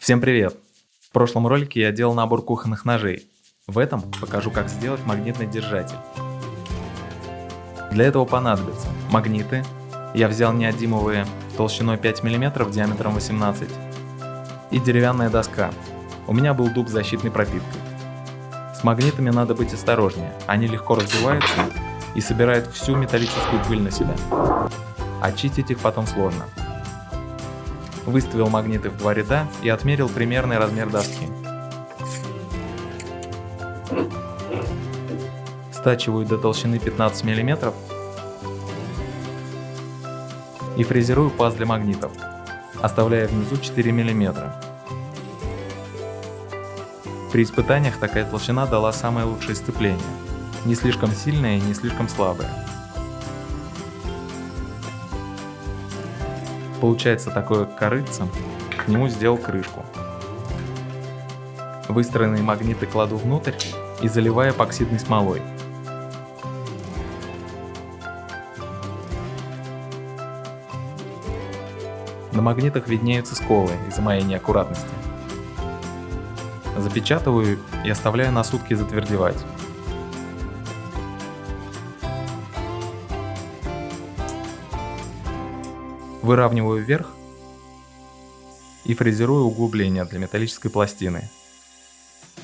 Всем привет! В прошлом ролике я делал набор кухонных ножей. В этом покажу, как сделать магнитный держатель. Для этого понадобятся магниты. Я взял неодимовые толщиной 5 мм, диаметром 18 и деревянная доска. У меня был дуб с защитной пропиткой. С магнитами надо быть осторожнее, они легко разбиваются и собирают всю металлическую пыль на себя. Очистить их потом сложно. Выставил магниты в 2 ряда и отмерил примерный размер доски. Стачиваю до толщины 15 мм и фрезерую паз для магнитов, оставляя внизу 4 мм. При испытаниях такая толщина дала самое лучшее сцепление, не слишком сильное и не слишком слабое. Получается такое корытце, к нему сделал крышку. Выстроенные магниты кладу внутрь и заливаю эпоксидной смолой. На магнитах виднеются сколы из-за моей неаккуратности. Запечатываю и оставляю на сутки затвердевать. Выравниваю вверх и фрезерую углубления для металлической пластины.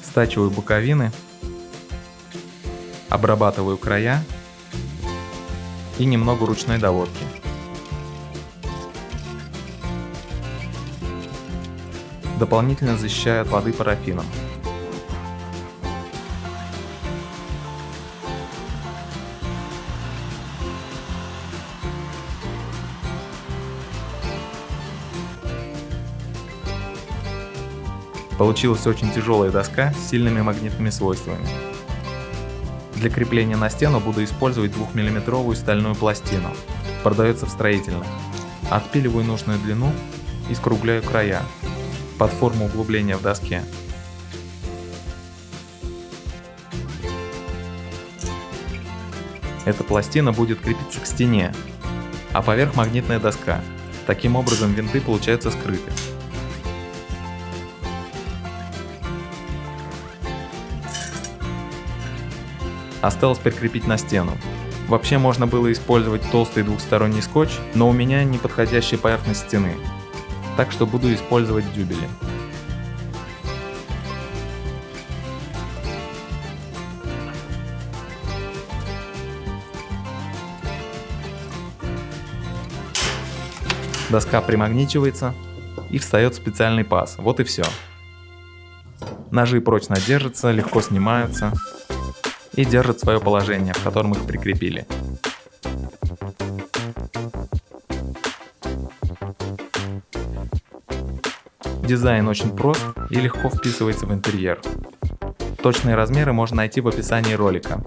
Стачиваю боковины, обрабатываю края и немного ручной доводки. Дополнительно защищаю от воды парафином. Получилась очень тяжелая доска с сильными магнитными свойствами. Для крепления на стену буду использовать 2-мм стальную пластину. Продается в строительных. Отпиливаю нужную длину и скругляю края под форму углубления в доске. Эта пластина будет крепиться к стене, а поверх магнитная доска. Таким образом винты получаются скрыты. Осталось прикрепить на стену. Вообще можно было использовать толстый двухсторонний скотч, но у меня неподходящая поверхность стены, так что буду использовать дюбели. Доска примагничивается и встает специальный паз. Вот и все. Ножи прочно держатся, легко снимаются и держат свое положение, в котором их прикрепили. Дизайн очень прост и легко вписывается в интерьер. Точные размеры можно найти в описании ролика.